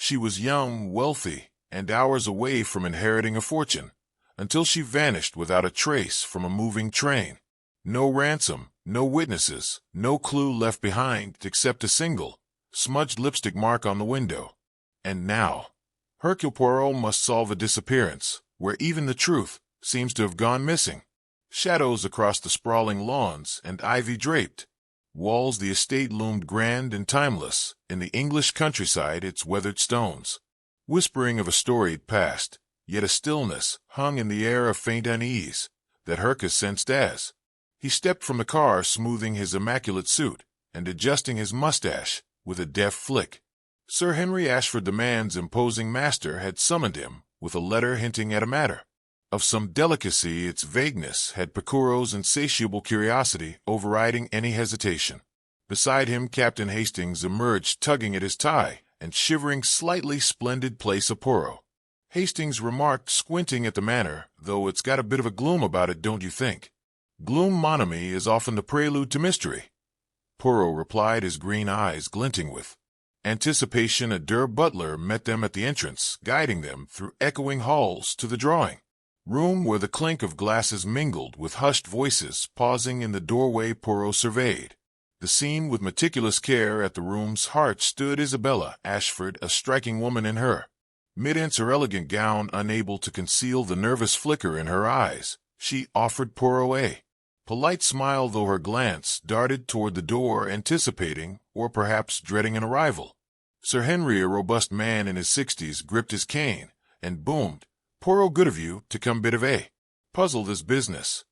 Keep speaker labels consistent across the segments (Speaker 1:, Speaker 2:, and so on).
Speaker 1: She was young, wealthy, and hours away from inheriting a fortune, until she vanished without a trace from a moving train. No ransom, no witnesses, no clue left behind except a single, smudged lipstick mark on the window. And now, Hercule Poirot must solve a disappearance, where even the truth seems to have gone missing. Shadows across the sprawling lawns and ivy-draped walls, the estate loomed grand and timeless. In the English countryside, its weathered stones, whispering of a storied past, yet a stillness hung in the air of faint unease that Hercule sensed as he stepped from the car, smoothing his immaculate suit and adjusting his mustache with a deft flick. Sir Henry Ashford, the man's imposing master, had summoned him with a letter hinting at a matter of some delicacy. Its vagueness had Poirot's insatiable curiosity overriding any hesitation. Beside him, Captain Hastings emerged, tugging at his tie and shivering slightly. Splendid place of Poirot, Hastings remarked, squinting at the manor, though it's got a bit of a gloom about it, don't you think? Gloom, mon ami, is often the prelude to mystery, Poirot replied, his green eyes glinting with anticipation. A butler met them at the entrance, guiding them through echoing halls to the drawing room where the clink of glasses mingled with hushed voices. Pausing in the doorway, Poirot surveyed the scene with meticulous care. At the room's heart stood Isabella Ashford, a striking woman in her mid-ence, her elegant gown unable to conceal the nervous flicker in her eyes. She offered Poirot a polite smile, though her glance darted toward the door, anticipating or perhaps dreading an arrival. Sir Henry, a robust man in his 60s, gripped his cane and boomed, "Poirot, good of you to come. Bit of a puzzle, this business."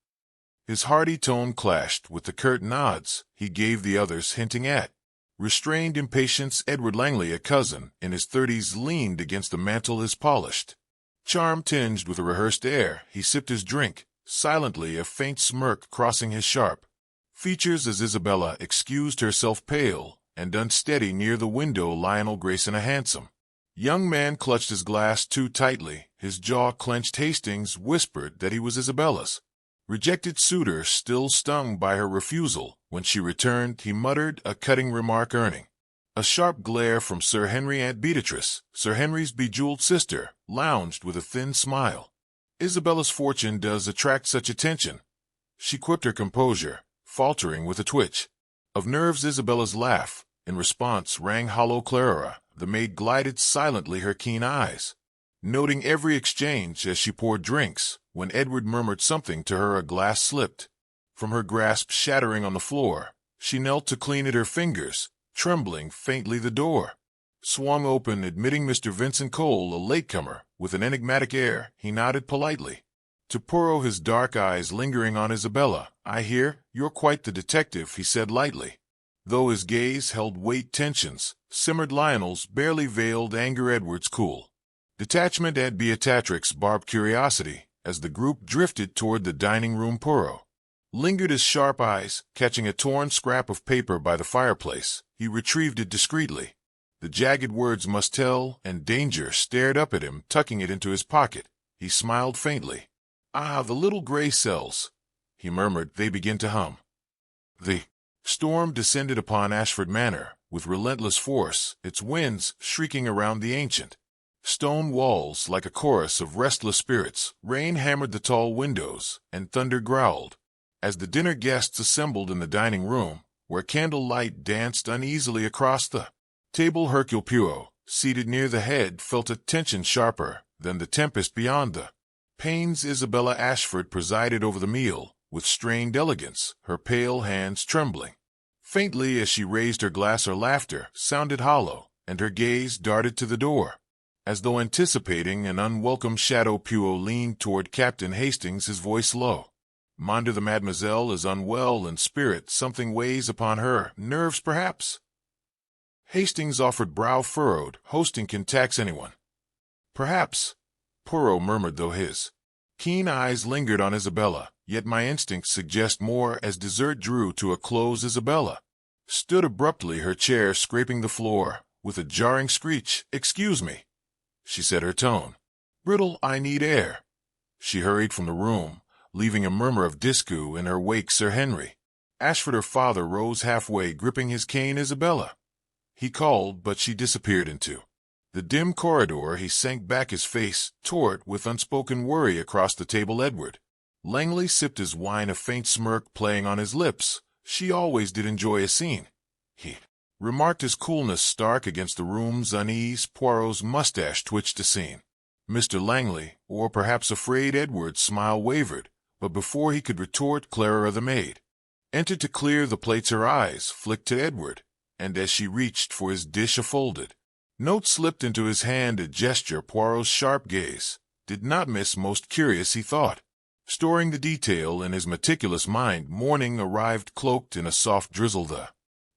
Speaker 1: His hearty tone clashed with the curt nods he gave the others, hinting at restrained impatience. Edward Langley, a cousin in his 30s, leaned against the mantel, his polished charm tinged with a rehearsed air. He sipped his drink silently, a faint smirk crossing his sharp features as Isabella excused herself, pale and unsteady, near the window. Lionel Grayson, a handsome young man, clutched his glass too tightly, his jaw clenched. Hastings whispered that he was Isabella's rejected suitor, still stung by her refusal. When she returned, he muttered a cutting remark, earning a sharp glare from Sir Henry. Aunt Beatrice, Sir Henry's bejeweled sister, lounged with a thin smile. "Isabella's fortune does attract such attention," she quipped, her composure faltering with a twitch of nerves. Isabella's laugh, in response, rang hollow. Clara, the maid, glided silently, her keen eyes noting every exchange as she poured drinks. When Edward murmured something to her, a glass slipped from her grasp, shattering on the floor. She knelt to clean it, her fingers trembling faintly. The door swung open, admitting Mr. Vincent Cole, a latecomer. With an enigmatic air, he nodded politely to Poirot, his dark eyes lingering on Isabella. "I hear you're quite the detective," he said lightly, though his gaze held weight. Tensions simmered Lionel's barely veiled anger, Edward's cool detachment, and Beatrix's barbed curiosity. As the group drifted toward the dining room, Poirot lingered, his sharp eyes catching a torn scrap of paper by the fireplace. He retrieved it discreetly. The jagged words, "must tell," and "danger," stared up at him. Tucking it into his pocket, he smiled faintly. "Ah, the little gray cells," he murmured. "They begin to hum." The storm descended upon Ashford Manor with relentless force, its winds shrieking around the ancient stone walls like a chorus of restless spirits. Rain hammered the tall windows, and thunder growled as the dinner guests assembled in the dining room, where candlelight danced uneasily across the table. Hercule Poirot, seated near the head, felt a tension sharper than the tempest beyond the panes. Isabella Ashford presided over the meal with strained elegance, her pale hands trembling faintly as she raised her glass. Her laughter sounded hollow, and her gaze darted to the door, as though anticipating an unwelcome shadow. Poirot leaned toward Captain Hastings, his voice low. "Monder, the mademoiselle is unwell in spirit. Something weighs upon her nerves, perhaps?" Hastings offered, brow furrowed. "Hosting can tax anyone." "Perhaps," Poirot murmured, though his keen eyes lingered on Isabella. "Yet my instincts suggest more." As dessert drew to a close, Isabella stood abruptly, her chair scraping the floor. With a jarring screech, "Excuse me," she said, her tone brittle. "I need air." She hurried from the room, leaving a murmur of disgust in her wake. Sir Henry Ashford, her father, rose halfway, gripping his cane. "Isabella," he called, but she disappeared into The dim corridor, he sank back his face toward with unspoken worry across the table. Edward Langley sipped his wine, a faint smirk playing on his lips. She always did enjoy a scene, he remarked, his coolness stark against the room's unease. Poirot's mustache twitched a scene. Mr. Langley, or perhaps afraid. Edward's smile wavered, but before he could retort, Clara, the maid, entered to clear the plates. Her eyes flicked to Edward, and as she reached for his dish, a folded note slipped into his hand, a gesture Poirot's sharp gaze did not miss. Most curious, he thought, storing the detail in his meticulous mind. Morning arrived, cloaked in a soft drizzle. The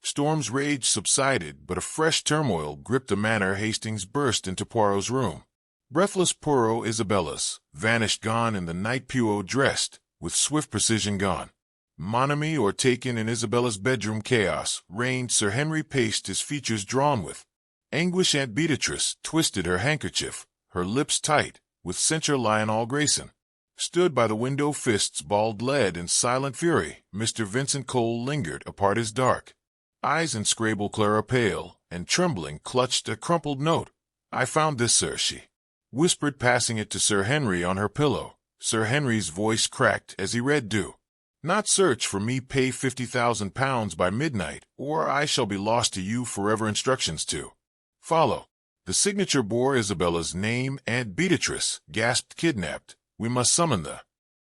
Speaker 1: storm's rage subsided, but a fresh turmoil gripped the manor. Hastings burst into Poirot's room. Breathless, Poirot, Isabella's vanished, gone in the night. Poirot dressed with swift precision, gone. Mon ami, or taken. In Isabella's bedroom, chaos reigned. Sir Henry paced, his features drawn with anguish. Aunt Beatrice twisted her handkerchief, her lips tight with censure. Lionel Grayson stood by the window, fists balled lead in silent fury. Mr. Vincent Cole lingered apart, his dark eyes inscrutable. Clara, pale and trembling, clutched a crumpled note. "I found this, sir," she whispered, passing it to Sir Henry on her pillow. Sir Henry's voice cracked as he read, "Do not search for me. Pay £50,000 by midnight, or I shall be lost to you forever. Instructions to follow." The signature bore Isabella's name. Aunt Beatrice gasped, "Kidnapped. We must summon the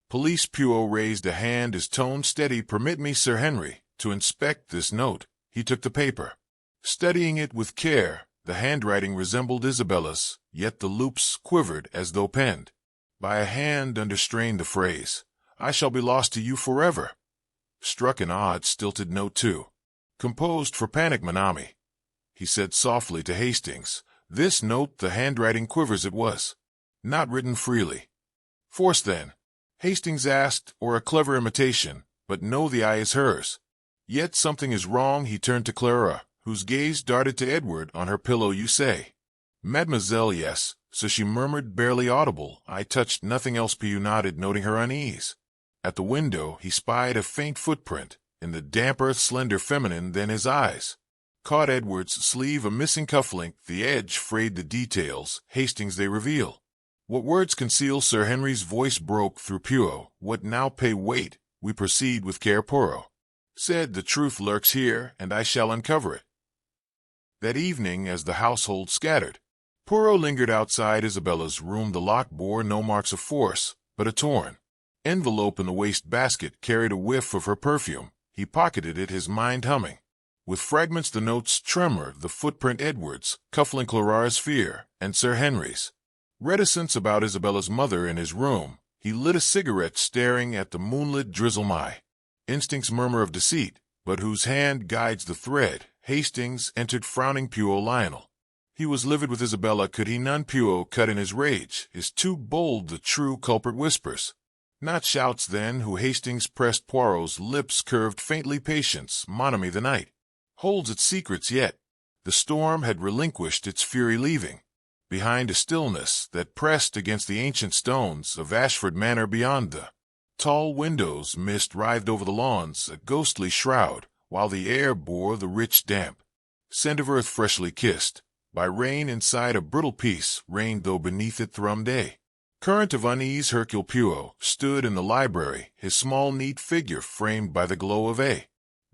Speaker 1: police." Poirot raised a hand, his tone steady. "Permit me, Sir Henry, to inspect this note." He took the paper, studying it with care. The handwriting resembled Isabella's, yet the loops quivered as though penned by a hand under strain. The phrase, "I shall be lost to you forever," struck an odd, stilted note too. "Composed for panic, mon ami," he said softly to Hastings. "This note," the handwriting quivers, "it was not written freely." "Force, then?" Hastings asked, "or a clever imitation? But no, the eye is hers. Yet something is wrong." He turned to Clara, whose gaze darted to Edward on her pillow. "You say, Mademoiselle?" "Yes," so she murmured, barely audible. "I touched nothing else." Poirot nodded, noting her unease. At the window he spied a faint footprint in the damp earth, slender, feminine. Then his eyes caught Edward's sleeve, a missing cufflink, the edge frayed. "The details, Hastings, they reveal what words conceal." Sir Henry's voice broke through. "Poirot, what now? Pay wait. We proceed with care." Poirot said, "The truth lurks here, and I shall uncover it." That evening, as the household scattered, Poirot lingered outside Isabella's room. The lock bore no marks of force, but a torn envelope in the waste-basket carried a whiff of her perfume. He pocketed it, his mind humming with fragments: the note's tremor, the footprint, Edward's cufflink, Clara's fear, and Sir Henry's reticence about Isabella's mother. In his room, he lit a cigarette, staring at the moonlit drizzle. My instincts murmur of deceit, but whose hand guides the thread? Hastings entered, frowning. "Poirot, Lionel." He was livid with Isabella. Could he none? Poirot cut in his rage. "Is too bold the true culprit." Whispers, not shouts. Then who? Hastings pressed Poirot's lips, curved faintly. "Patience, mon ami. The night holds its secrets, yet the storm had relinquished its fury, leaving behind a stillness that pressed against the ancient stones of Ashford Manor. Beyond the tall windows, mist writhed over the lawns, a ghostly shroud, while the air bore the rich, damp scent of earth freshly kissed by rain. Inside, a brittle peace reigned, though beneath it thrummed a current of unease. Hercule Poirot stood in the library, his small, neat figure framed by the glow of a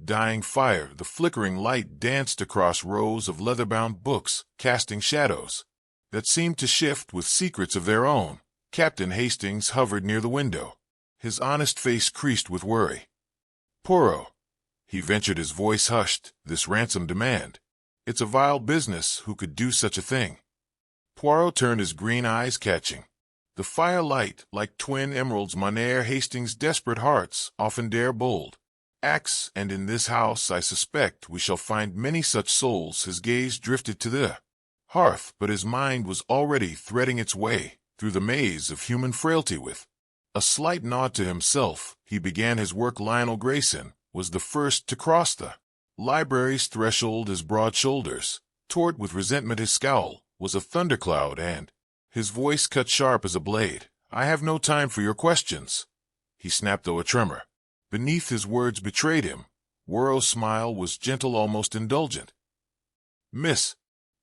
Speaker 1: dying fire. The flickering light danced across rows of leather-bound books, casting shadows that seemed to shift with secrets of their own. Captain Hastings hovered near the window, his honest face creased with worry. "Poirot," he ventured, his voice hushed, "this ransom demand. It's a vile business. Who could do such a thing?" Poirot turned, his green eyes catching the firelight like twin emeralds. "Mon heir Hastings, desperate hearts often dare bold acts, and in this house I suspect we shall find many such souls." His gaze drifted to the hearth, but his mind was already threading its way through the maze of human frailty. With a slight nod to himself, he began his work. Lionel Grayson was the first to cross the library's threshold, his broad shoulders taut with resentment. His scowl was a thundercloud, and his voice cut sharp as a blade. "I have no time for your questions," he snapped, though a tremor beneath his words betrayed him. Poirot's smile was gentle, almost indulgent. "Miss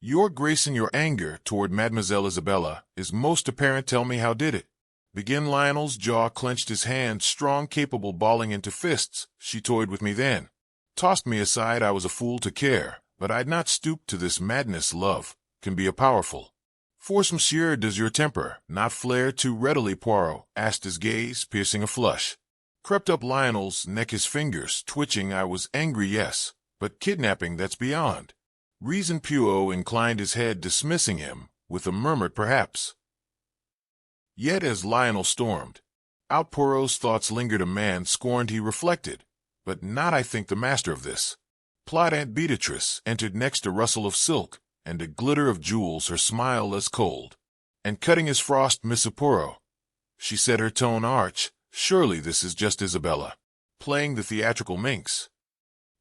Speaker 1: Your grace in your anger toward Mademoiselle Isabella is most apparent. Tell me, how did it begin? Lionel's jaw clenched, his hand strong, capable, balling into fists. She toyed with me then. Tossed me aside. I was a fool to care, but I'd not stooped to this madness. Love can be a powerful force, monsieur. Does your temper not flare too readily? Poirot asked, his gaze piercing. A flush crept up Lionel's neck, his fingers twitching. I was angry, yes, but kidnapping, that's beyond reason. Poirot inclined his head, dismissing him with a murmured perhaps. Yet as Lionel stormed out, Poirot's thoughts lingered. A man scorned, he reflected, but not, I think, the master of this plot. Aunt Beatrice entered next, a rustle of silk and a glitter of jewels, her smile as cold and cutting as frost. Miss Poirot, she said, her tone arch, surely this is just Isabella playing the theatrical minx.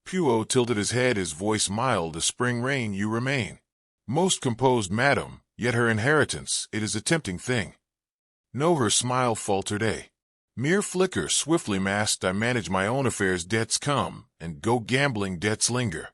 Speaker 1: Poirot tilted his head, his voice mild as spring rain. You remain most composed, madam, yet her inheritance, it is a tempting thing. No, her smile faltered, a mere flicker, swiftly masked. I manage my own affairs. Debts come and go, gambling debts linger,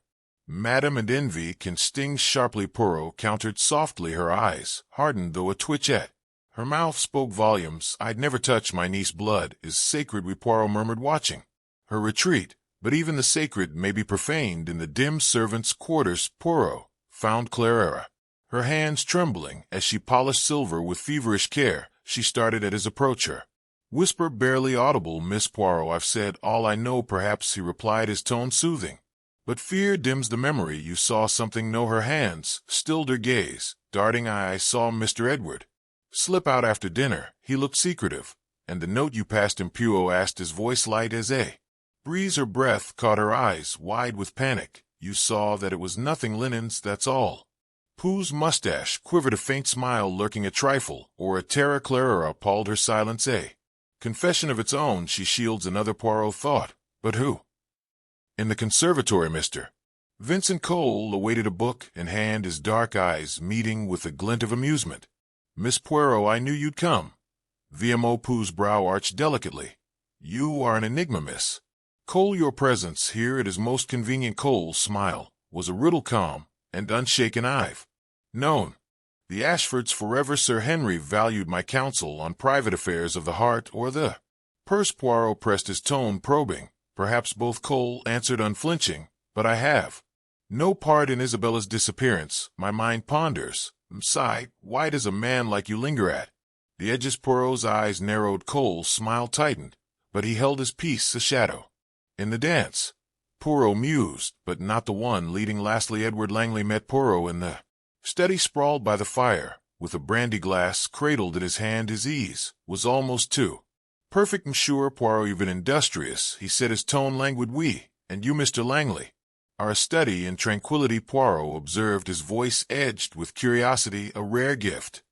Speaker 1: madam, and envy can sting sharply. Poirot countered softly, her eyes hardened though a twitch at her mouth spoke volumes. I'd never touch my niece. Blood is sacred, we. Poirot murmured, watching her retreat. But even the sacred may be profaned in the dim servants' quarters. Poirot found Clara, her hands trembling as she polished silver with feverish care. She started at his approach, her whisper barely audible. Miss Poirot, I've said all I know. Perhaps, he replied, his tone soothing, but fear dims the memory. You saw something. No, her hands stilled, her gaze darting. I saw Mr. Edward slip out after dinner. He looked secretive. And the note you passed him? Poirot asked, his voice light as a breeze. Her breath caught, her eyes wide with panic. You saw that it was nothing. Linens, that's all. Pooh's mustache quivered, a faint smile lurking, a trifle or a terror. Clara appalled, her silence a confession of its own. She shields another, Poirot thought. But who? In the conservatory, Mr. Vincent Cole awaited, a book in hand, his dark eyes meeting with a glint of amusement. Miss Poirot, I knew you'd come. VMO. Pooh's brow arched delicately. You are an enigma, Miss Cole. Your presence here, it is most convenient. Cole's smile was a riddle, calm and unshaken. I've known the Ashfords forever. Sir Henry valued my counsel on private affairs of the heart or the purse. Poirot pressed, his tone probing. Perhaps both. Cole answered unflinching, but I have no part in Isabella's disappearance. My mind ponders. Sigh, why does a man like you linger at the edges? Poirot's eyes narrowed. Cole's smile tightened, but he held his peace. A shadow in the dance, Poirot mused, but not the one leading. Lastly, Edward Langley met Poirot in the study, sprawled by the fire, with a brandy glass cradled in his hand. His ease was almost too perfect. Monsieur Poirot, even industrious, he said, his tone languid. We, and you, Mr. Langley, are a study in tranquility. Poirot observed, his voice edged with curiosity, a rare gift.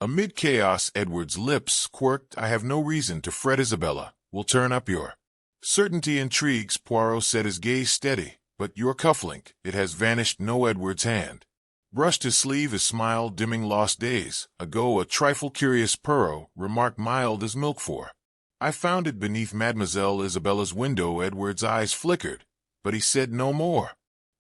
Speaker 1: Amid chaos, Edward's lips quirked. I have no reason to fret. Isabella will turn up. Your certainty intrigues, Poirot said, his gaze steady. But your cufflink, it has vanished. No. Edward's hand brushed his sleeve, his smile dimming. Lost days ago, a trifle curious. Poirot remarked, mild as milk. For I found it beneath Mademoiselle Isabella's window. Edward's eyes flickered, but he said no more.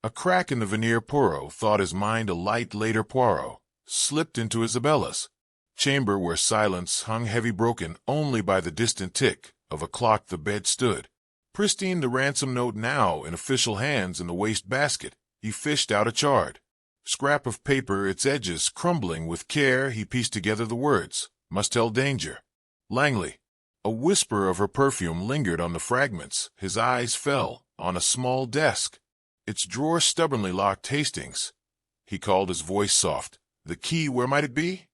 Speaker 1: A crack in the veneer, Poirot thought, his mind alight. Later, Poirot slipped into Isabella's chamber, where silence hung heavy, broken only by the distant tick of a clock. The bed stood pristine, the ransom note now in official hands. In the waste basket he fished out a charred scrap of paper, its edges crumbling with care. He pieced together the words, must tell danger. Langley. A whisper of her perfume lingered on the fragments. His eyes fell on a small desk, its drawer stubbornly locked. Hastings, he called, his voice soft. The key, where might it be?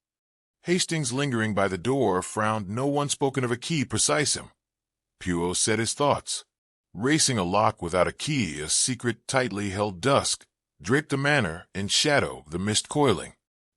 Speaker 1: Hastings, lingering by the door, frowned. No one spoken of a key. Precise him. Poirot said, his thoughts racing. A lock without a key, a secret tightly held. Dusk draped the manor in shadow, the mist coiling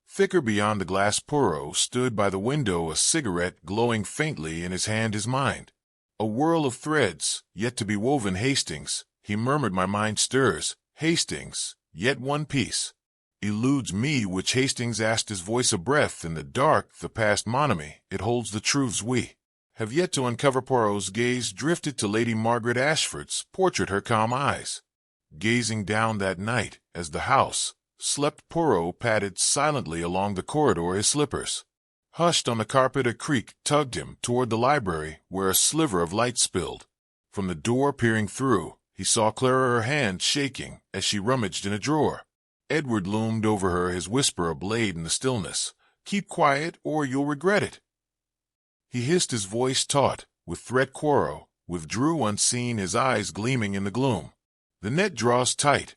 Speaker 1: thicker beyond the glass. Poirot stood by the window, a cigarette glowing faintly in his hand, his mind a whirl of threads yet to be woven. Hastings, he murmured, my mind stirs. Hastings, yet one piece eludes me. Which? Hastings asked, his voice a breath in the dark. The past, mon ami, it holds the truths we have yet to uncover. Poirot's gaze drifted to Lady Margaret Ashford's portrait, her calm eyes gazing down that night as the house slept Poirot padded silently along the corridor, his slippers. Hushed on the carpet, a creak tugged him toward the library, where a sliver of light spilled. From the door peering through, he saw Clara, her hand shaking as she rummaged in a drawer. Edward loomed over her, his whisper a blade in the stillness. "Keep quiet, or you'll regret it." He hissed, his voice taut with threat. Poirot withdrew unseen, his eyes gleaming in the gloom. "The net draws tight,"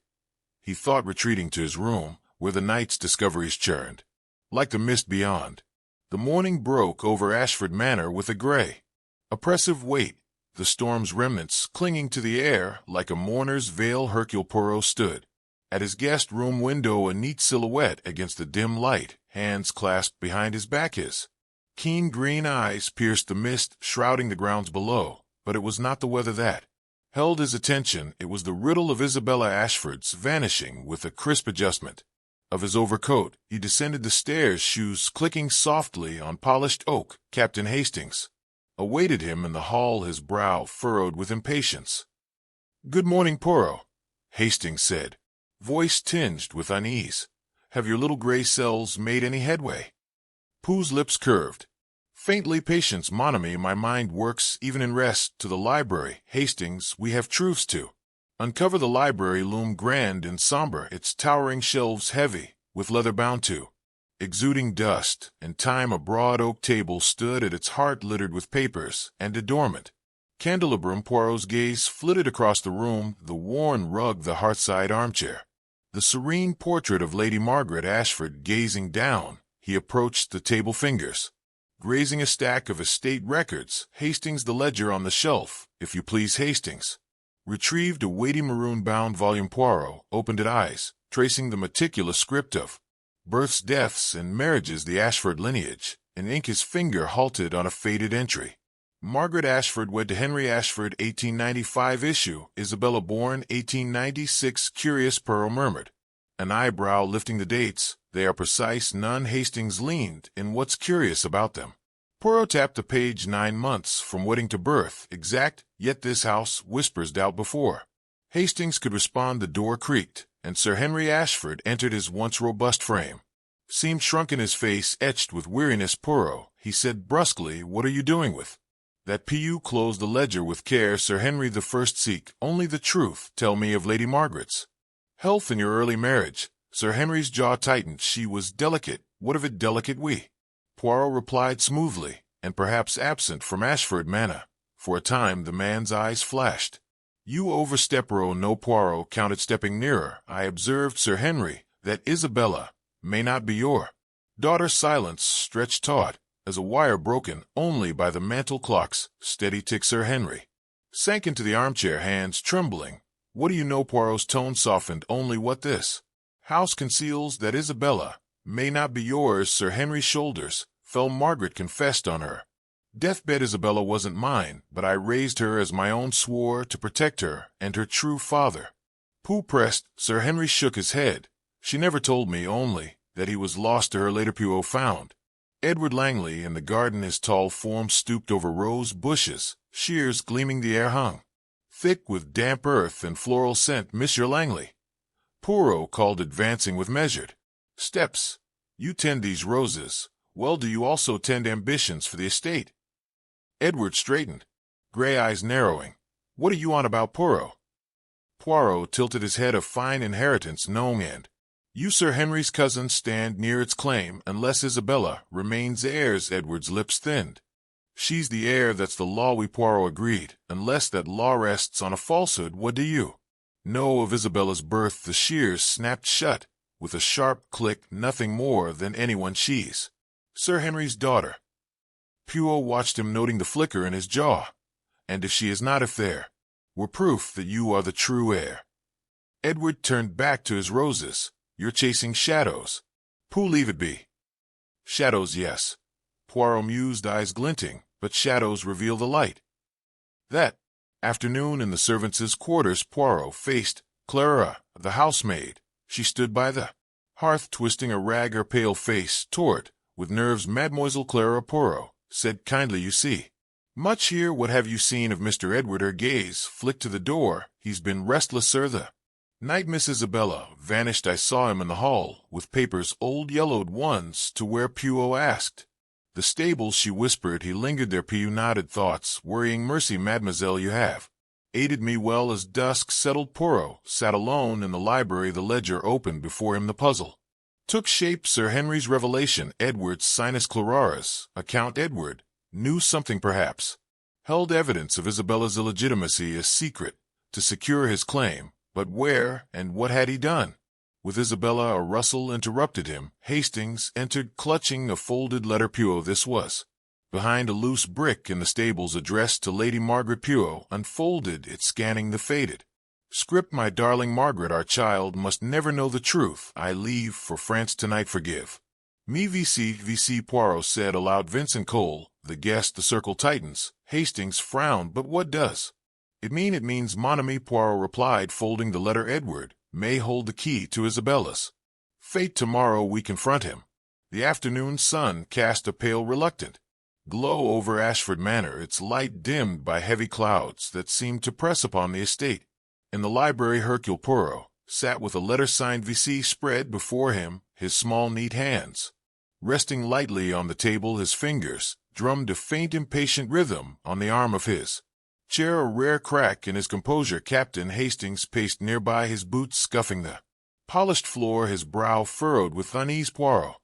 Speaker 1: he thought, retreating to his room, where the night's discoveries churned like the mist beyond. The morning broke over Ashford Manor with a gray, oppressive weight, the storm's remnants clinging to the air like a mourner's veil. Hercule Poirot stood at his guest room window, a neat silhouette against the dim light, hands clasped behind his back. His keen green eyes pierced the mist shrouding the grounds below, but it was not the weather that held his attention. It was the riddle of Isabella Ashford's vanishing. With a crisp adjustment of his overcoat, he descended the stairs, shoes clicking softly on polished oak. Captain Hastings awaited him in the hall, his brow furrowed with impatience. "Good morning, Poirot," Hastings said, voice tinged with unease. "Have your little gray cells made any headway?" Pooh's lips curved. "Faintly, patience, mon ami, my mind works even in rest. To the library, Hastings, we have truths to uncover." The library loomed grand and somber, its towering shelves heavy with leather bound to exuding dust and time. A broad oak table stood at its heart, littered with papers and adornment. Candelabrum. Poirot's gaze flitted across the room, the worn rug, the hearthside armchair, the serene portrait of Lady Margaret Ashford gazing down. He approached the table, fingers grazing a stack of estate records. "Hastings, the ledger on the shelf, if you please." Hastings retrieved a weighty maroon-bound volume. Poirot opened it, eyes tracing the meticulous script of births, deaths, and marriages, the Ashford lineage. In ink, his finger halted on a faded entry. "Margaret Ashford wed to Henry Ashford, 1895 issue. Isabella born 1896. Curious," Poirot murmured, an eyebrow lifting. "The dates, they are precise." None. Hastings leaned. "In what's curious about them?" Poirot tapped the page. 9 months from wedding to birth. Exact. Yet this house whispers doubt. Before Hastings could respond, the door creaked, and Sir Henry Ashford entered. His once robust frame seemed shrunken, his face etched with weariness. "Poirot," he said brusquely, "what are you doing with that pu?" Closed the ledger with care. "Sir Henry the First, seek only the truth. Tell me of Lady Margaret's health in your early marriage." Sir Henry's jaw tightened. "She was delicate." "What of it delicate? We," Poirot replied smoothly, "and perhaps absent from Ashford Manor." For a time the man's eyes flashed. "You overstep." "No." Poirot counted, stepping nearer. "I observed, Sir Henry, that Isabella may not be your daughter." Silence stretched taut as a wire broken only by the mantel clock's steady tick. Sir Henry sank into the armchair, hands trembling. "What do you know?" Poirot's tone softened. "Only what this house conceals, that Isabella may not be yours." Sir Henry's shoulders fell. "Margaret confessed on her deathbed. Isabella wasn't mine, but I raised her as my own, swore to protect her and her true father." Pooh pressed. Sir Henry shook his head. "She never told me, only that he was lost to her later." Poirot found Edward Langley in the garden, his tall form stooped over rose bushes, shears gleaming. The air hung thick with damp earth and floral scent. "Monsieur Langley," Poirot called, advancing with measured steps, "you tend these roses. Well, do you also tend ambitions for the estate?" Edward straightened, gray eyes narrowing. "What are you on about, Poirot?" Poirot tilted his head. "A fine inheritance, no, and you, Sir Henry's cousin, stand near its claim unless Isabella remains heirs." Edward's lips thinned. "She's the heir, that's the law." We, Poirot agreed, "unless that law rests on a falsehood." "What do you know of Isabella's birth?" The shears snapped shut with a sharp click. "Nothing more than anyone. She's Sir Henry's daughter." Poirot watched him, noting the flicker in his jaw. "And if she is not, if there were proof that you are the true heir?" Edward turned back to his roses. "You're chasing shadows." Pooh, leave it be. "Shadows, yes," Poirot mused, eyes glinting, "but shadows reveal the light." That afternoon in the servants' quarters, Poirot faced Clara, the housemaid. She stood by the hearth, twisting a rag, her pale face taut with nerves. "Mademoiselle Clara," Poirot said kindly, "you see much here. What have you seen of Mr. Edward?" Her gaze flicked to the door. "He's been restless, sir. The Night, Miss Isabella. Vanished. I saw him in the hall, with papers, old yellowed ones, to where Poirot asked. The stables, she whispered. He lingered there. Poirot nodded, thoughts, worrying. Mercy, mademoiselle, you have aided me well. As dusk settled, Poirot sat alone in the library. The ledger opened before him. The puzzle took shape. Sir Henry's revelation, Edward's sinus clararis account. Edward knew something, perhaps held evidence of Isabella's illegitimacy a secret to secure his claim. But where and what had he done? With Isabella, a rustle interrupted him. Hastings entered, clutching a folded letter. Poirot, this was behind a loose brick in the stables, addressed to Lady Margaret. Poirot unfolded it, scanning the faded script. My darling Margaret, our child must never know the truth. I leave for France tonight. Forgive me. VC Poirot said aloud. Vincent Cole, the guest. The circle tightens. Hastings frowned. But what does it mean? It means mon ami, Poirot replied, folding the letter. Edward may hold the key to Isabella's fate. Tomorrow we confront him. The afternoon sun cast a pale, reluctant glow over Ashford Manor, its light dimmed by heavy clouds that seemed to press upon the estate. In the library, Hercule Poirot sat with a letter signed VC spread before him, his small, neat hands resting lightly on the table. His fingers drummed a faint, impatient rhythm on the arm of his chair, a rare crack in his composure. Captain Hastings paced nearby, his boots scuffing the polished floor, his brow furrowed with unease. Poirot,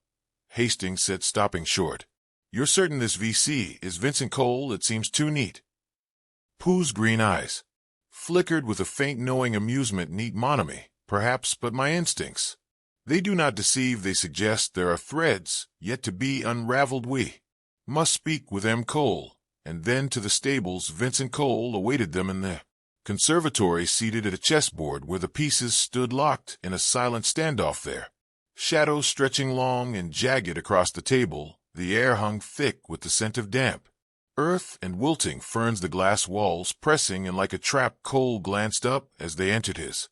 Speaker 1: Hastings said, stopping short. You're certain this VC is Vincent Cole? It seems too neat. Pooh's green eyes flickered with a faint, knowing amusement. Neat, mon ami, perhaps, but my instincts, they do not deceive. They suggest there are threads yet to be unraveled. We must speak with M. Cole. And then to the stables. Vincent Cole awaited them in the conservatory, seated at a chessboard where the pieces stood locked in a silent standoff there. Shadows stretching long and jagged across the table, the air hung thick with the scent of damp earth and wilting ferns, the glass walls pressing in like a trap. Cole glanced up as they entered, his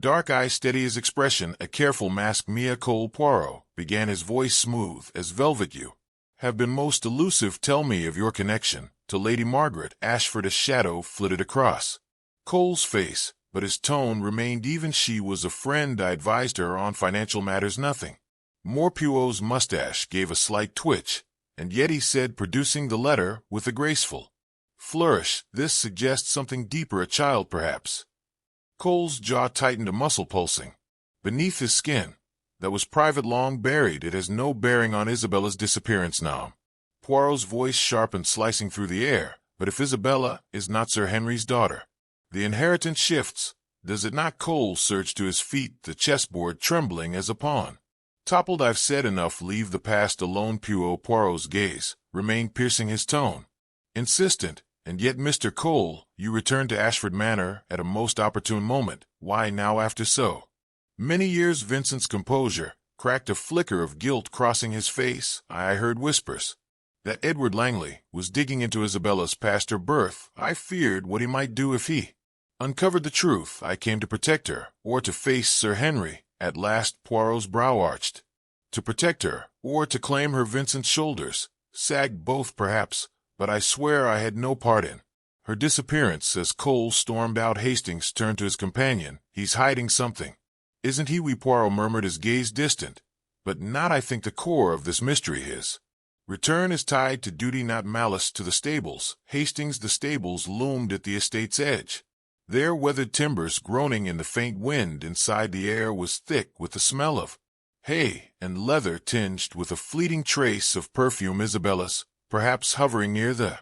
Speaker 1: dark eyes steady, his expression a careful mask. Mia Cole, Poirot began, his voice smooth as velvet. You have been most elusive. Tell me of your connection to Lady Margaret Ashford. A shadow flitted across Cole's face, but his tone remained even. She was a friend. I advised her on financial matters. Nothing more. Poirot's mustache gave a slight twitch, and yet he said, producing the letter with a graceful flourish, this suggests something deeper. A child, perhaps. Cole's jaw tightened, a muscle pulsing beneath his skin that was private, long buried. It has no bearing on Isabella's disappearance now. Poirot's voice sharpened, slicing through the air. But if Isabella is not Sir Henry's daughter, the inheritance shifts, does it not? Cole surged to his feet, the chessboard trembling as a pawn toppled. I've said enough. Leave the past alone. Poirot's gaze remained piercing, his tone insistent. And yet, Mr. Cole, you returned to Ashford Manor at a most opportune moment. Why now, after so many years? Vincent's composure cracked, a flicker of guilt crossing his face. I heard whispers that Edward Langley was digging into Isabella's past, her birth. I feared what he might do if he uncovered the truth. I came to protect her, or to face Sir Henry. At last, Poirot's brow arched. To protect her, or to claim her? Vincent's shoulders sagged. Both, perhaps, but I swear I had no part in her disappearance. As Cole stormed out, Hastings turned to his companion. He's hiding something, isn't he? Poirot murmured, his gaze distant. But not, I think, the core of this mystery. His return is tied to duty, not malice. To the stables, Hastings. The stables loomed at the estate's edge, their weathered timbers groaning in the faint wind. Inside, the air was thick with the smell of hay and leather, tinged with a fleeting trace of perfume. Isabella's, perhaps, hovering near the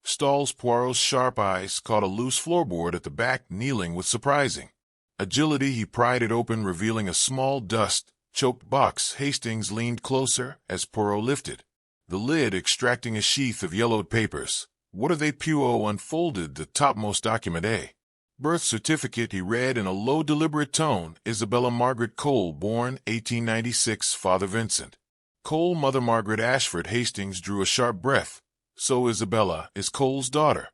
Speaker 1: stalls. Poirot's sharp eyes caught a loose floorboard at the back. Kneeling with surprising agility, he pried it open, revealing a small, dust-choked box. Hastings leaned closer as Poirot lifted the lid, extracting a sheath of yellowed papers. What are they? Poirot unfolded the topmost document. A birth certificate, he read in a low, deliberate tone. Isabella Margaret Cole, born 1896, father Vincent Cole, mother Margaret Ashford. Hastings drew a sharp breath. So Isabella is Cole's daughter.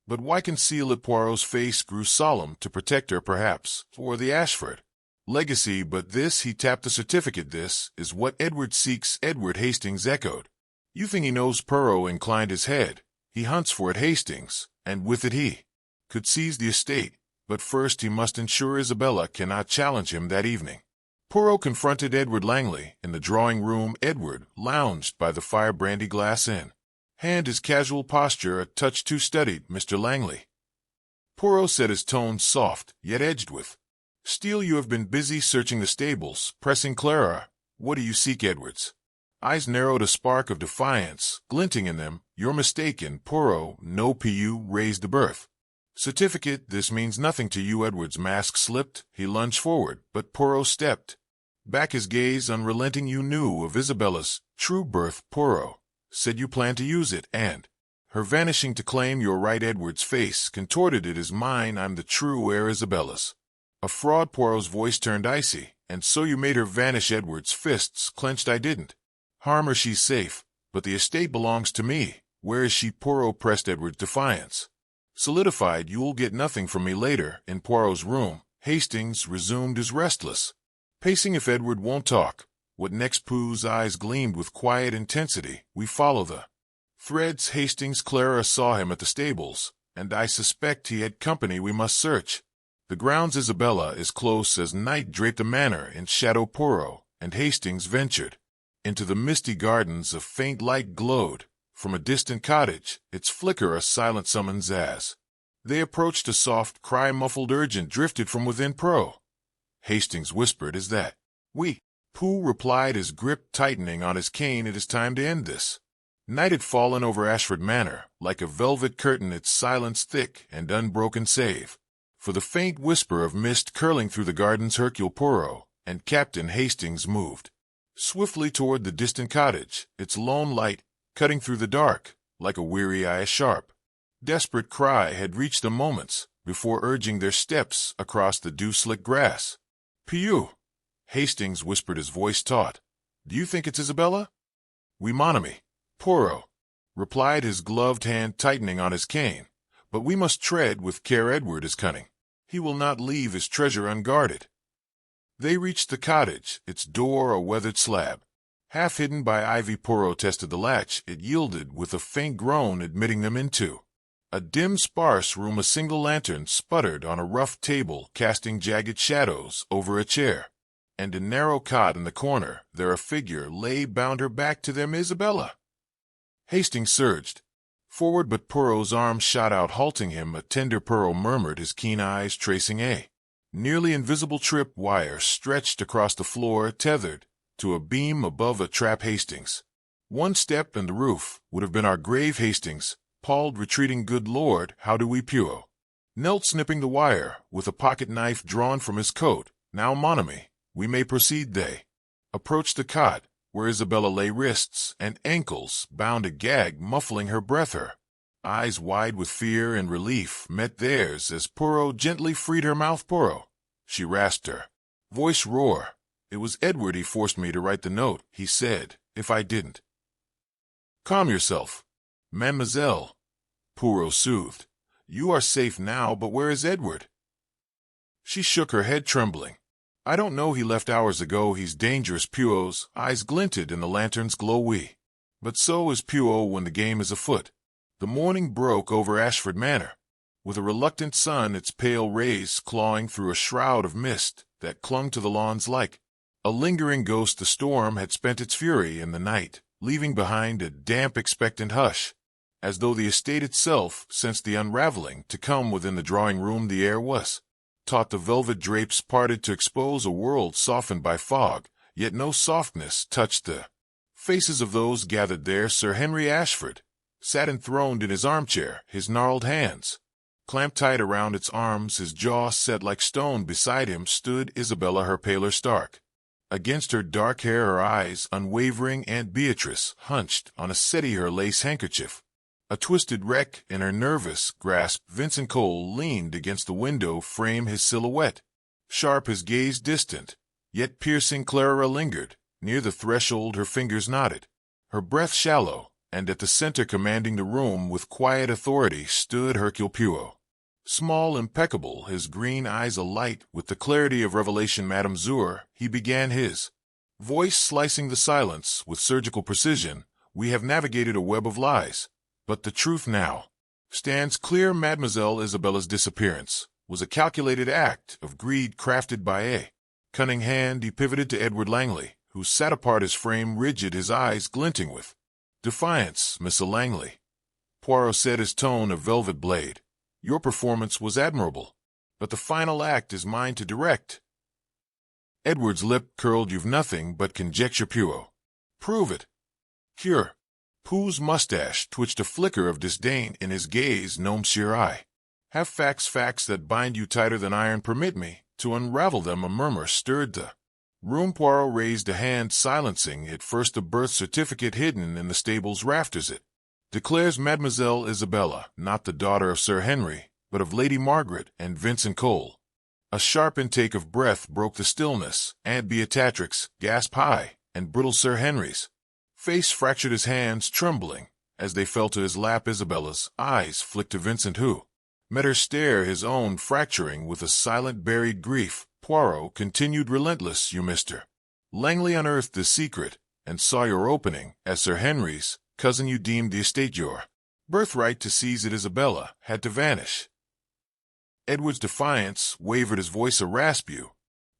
Speaker 1: But why conceal it? Poirot's face grew solemn. To protect her, perhaps, or the Ashford legacy. But this, he tapped the certificate, this is what Edward seeks. Edward, Hastings echoed. You think he knows? Poirot inclined his head. He hunts for it, Hastings, and with it he could seize the estate. but first he must ensure Isabella cannot challenge him that evening. Poirot confronted Edward Langley in the drawing room. Edward lounged by the fire, brandy glass in hand, his casual posture a touch too studied. "Mr. Langley," Poirot said, his tone soft, yet edged with steel. "You have been busy searching the stables, pressing Clara. What do you seek?" Edward's eyes narrowed, a spark of defiance glinting in them. "You're mistaken, Poirot. No Pu raised the birth certificate. This means nothing to you." Edward's mask slipped. He lunged forward, but Poirot stepped back, his gaze unrelenting. "You knew of Isabella's true birth," Poirot said. "You plan to use it, and her vanishing to claim your right." Edward's face contorted. "It is mine. I'm the true heir. Isabella's a fraud." Poirot's voice turned icy. "And so you made her vanish?" Edward's fists clenched. "I didn't harm her. She's safe, but the estate belongs to me." "Where is she?" Poirot pressed. Edward's defiance solidified. "You'll get nothing from me later." In Poirot's room, Hastings resumed his restless pacing. "If Edward won't talk, what next?" Pooh's eyes gleamed with quiet intensity. "We follow the threads, Hastings. Clara saw him at the stables, and I suspect he had company. We must search the grounds. Isabella is close as night draped a manor in shadow." Poirot and Hastings ventured into the misty gardens. A faint light glowed from a distant cottage, its flicker a silent summons. As they approached, a soft cry, muffled, urgent, drifted from within. "Poirot," Hastings whispered, "is that we?" Pooh replied, his grip tightening on his cane. "It is time to end this." Night had fallen over Ashford Manor like a velvet curtain, its silence thick and unbroken save for the faint whisper of mist curling through the gardens. Hercule Poirot and Captain Hastings moved swiftly toward the distant cottage, its lone light cutting through the dark like a weary eye. A sharp, desperate cry had reached them moments before urging their steps across the dew-slick grass. "Pu," Hastings whispered, his voice taut. "Do you think it's Isabella?" "Oui, mon ami," Poirot replied, his gloved hand tightening on his cane. "But we must tread with care. Edward is cunning. He will not leave his treasure unguarded." They reached the cottage, its door a weathered slab, half hidden by ivy. Poirot tested the latch. It yielded with a faint groan, admitting them into a dim, sparse room. A single lantern sputtered on a rough table, casting jagged shadows over a chair, and a narrow cot in the corner. There a figure lay, bound, her back to them. "Isabella!" Hastings surged forward, but Poirot's arm shot out, halting him. "A tender," Poirot murmured, his keen eyes tracing a nearly invisible trip wire stretched across the floor, tethered to a beam above a trap. "Hastings, one step and the roof would have been our grave." Hastings paused, retreating. "Good Lord, how do we?" Poirot knelt, snipping the wire with a pocket knife drawn from his coat. "Now, mon ami, we may proceed." They approached the cot, where Isabella lay, wrists and ankles bound, a gag muffling her breath. Her eyes, wide with fear and relief, met theirs as Poirot gently freed her mouth. "Poirot," she rasped, her voice roar. "It was Edward. He forced me to write the note," he said. "If I didn't—" "Calm yourself, mademoiselle," Poirot soothed. "You are safe now, but where is Edward?" She shook her head, trembling. "I don't know. He left hours ago. He's dangerous." Poirot's eyes glinted in the lantern's glow. But so is Poirot when the game is afoot." The morning broke over Ashford Manor, with a reluctant sun, its pale rays clawing through a shroud of mist that clung to the lawns like a lingering ghost. The storm had spent its fury in the night, leaving behind a damp, expectant hush, as though the estate itself sensed the unraveling to come. Within the drawing room, the air was taut. The velvet drapes parted to expose a world softened by fog, yet no softness touched the faces of those gathered there. Sir Henry Ashford sat enthroned in his armchair, his gnarled hands clamped tight around its arms, his jaw set like stone. Beside him stood Isabella, her paler stark against her dark hair, her eyes unwavering. Aunt Beatrice hunched on a settee, her lace handkerchief a twisted wreck in her nervous grasp. Vincent Cole leaned against the window frame, his silhouette sharp, his gaze distant, yet piercing. Clara lingered near the threshold, her fingers knotted, her breath shallow, and at the center, commanding the room with quiet authority, stood Hercule Poirot. Small, impeccable, his green eyes alight with the clarity of revelation. "Madame Zur," he began, his voice slicing the silence with surgical precision, "we have navigated a web of lies, but the truth now stands clear. Mademoiselle Isabella's disappearance was a calculated act of greed crafted by a cunning hand. He pivoted to Edward Langley, who sat apart, his frame rigid, his eyes glinting with defiance. "Miss Langley," Poirot said, his tone a velvet blade, "your performance was admirable, but the final act is mine to direct." Edward's lip curled. "You've nothing but conjecture, Poirot." "Prove it." "Cure." Pooh's mustache twitched, a flicker of disdain in his gaze. "No, monsieur, I have facts that bind you tighter than iron. Permit me to unravel them." A murmur stirred the room. Poirot raised a hand, silencing it. "First, a birth certificate hidden in the stable's rafters. It declares Mademoiselle Isabella, not the daughter of Sir Henry, but of Lady Margaret and Vincent Cole." A sharp intake of breath broke the stillness. Aunt Beatrix gasped high, and brittle Sir Henry's face fractured, his hands trembling as they fell to his lap. Isabella's eyes flicked to Vincent, who met her stare, his own fracturing with a silent, buried grief. Poirot continued, relentless. "You, Mr. Langley, unearthed this secret and saw your opening. As Sir Henry's cousin, you deemed the estate your birthright. To seize it, Isabella had to vanish." Edward's defiance wavered, his voice a rasp. "You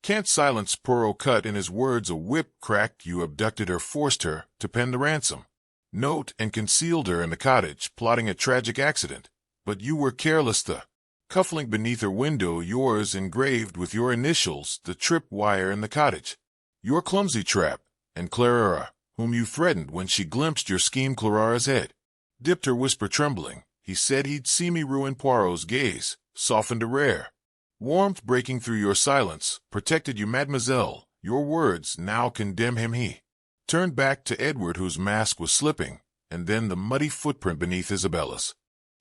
Speaker 1: can't silence." Poirot cut in, his words a whip crack. "You abducted her, forced her to pen the ransom note, and concealed her in the cottage, plotting a tragic accident. But you were careless. The cufflink beneath her window, yours engraved with your initials, the trip wire in the cottage, your clumsy trap, and Clara, whom you threatened when she glimpsed your scheme." Clara's head dipped, her whisper trembling. "He said he'd see me ruin." Poirot's gaze softened, a rare warmth breaking through. "Your silence protected you, mademoiselle. Your words now condemn him." He turned back to Edward, whose mask was slipping, and then the muddy footprint beneath Isabella's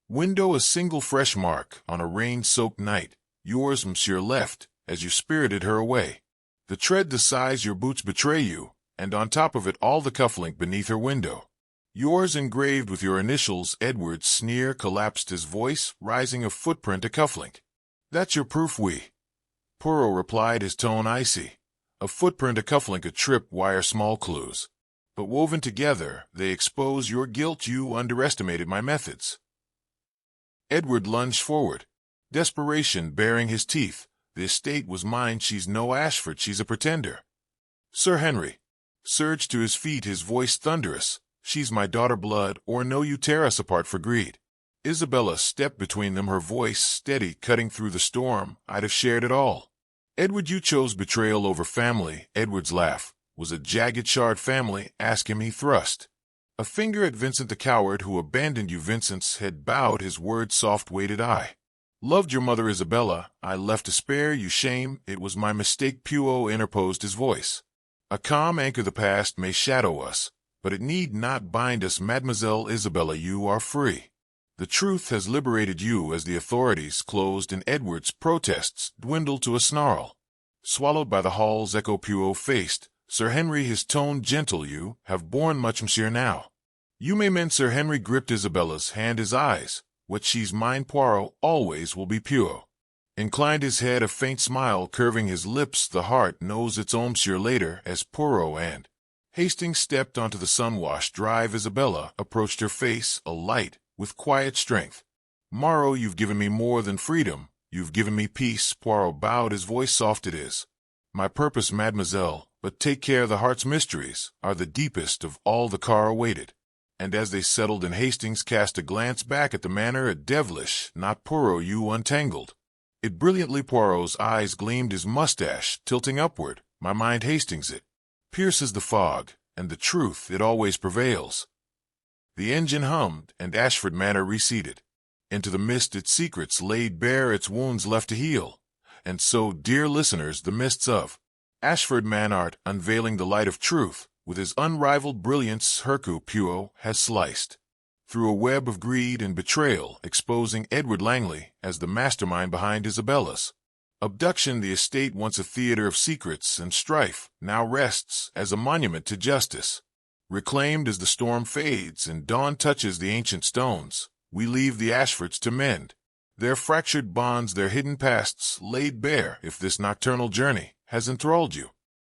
Speaker 1: window, a single fresh mark on a rain-soaked night. "Yours, monsieur, left as you spirited her away. The tread, the size, your boots betray you, and on top of it all the cufflink beneath her window, yours engraved with your initials." Edward's sneer collapsed, his voice rising, "A footprint, a cufflink. That's your proof." "We," Poirot replied, his tone icy. "A footprint, a cufflink, a trip wire, small clues, but woven together, they expose your guilt. You underestimated my methods." Edward lunged forward, desperation baring his teeth. "The estate was mine. She's no Ashford. She's a pretender." Sir Henry surged to his feet, his voice thunderous. "She's my daughter. Blood or no, you tear us apart for greed." Isabella stepped between them, her voice steady, cutting through the storm. "I'd have shared it all." "Edward, you chose betrayal over family." Edward's laugh was a jagged shard. "Family, ask him." He thrust a finger at Vincent, the coward who abandoned you. Vincent's head bowed, his words soft weighted. "I loved your mother, Isabella. I left to spare you shame. It was my mistake." Poirot interposed, his voice a calm anchor. "The past may shadow us, but it need not bind us. Mademoiselle Isabella, you are free. The truth has liberated you." As the authorities closed in, Edward's protests dwindled to a snarl, swallowed by the hall's echo. Poirot faced Sir Henry, his tone gentle. "You have borne much, monsieur. Now you may mend." Sir Henry gripped Isabella's hand, his eyes, "What she's mine, Poirot, always will be." Poirot inclined his head, a faint smile curving his lips. "The heart knows its own, monsieur." Later, as Poirot and Hastings stepped onto the sun-washed drive, Isabella approached, her face alight with quiet strength. "Morrow, you've given me more than freedom. You've given me peace." Poirot bowed, his voice soft. "It is my purpose, mademoiselle, but take care. The heart's mysteries are the deepest of all." The car awaited, and as they settled in, Hastings cast a glance back at the manor. "A devilish knot, Poirot, you untangled it brilliantly." Poirot's eyes gleamed, his mustache tilting upward. "My mind, Hastings, it pierces the fog, and the truth, it always prevails." The engine hummed, and Ashford Manor receded into the mist, its secrets laid bare, its wounds left to heal. And so, dear listeners, the mists of Ashford Manor, unveiling the light of truth with his unrivaled brilliance, Hercule Poirot has sliced through a web of greed and betrayal, exposing Edward Langley as the mastermind behind Isabella's abduction. The estate, once a theater of secrets and strife, now rests as a monument to justice. Reclaimed as the storm fades and dawn touches the ancient stones, we leave the Ashfords to mend their fractured bonds, their hidden pasts laid bare. If this nocturnal journey has enthralled you,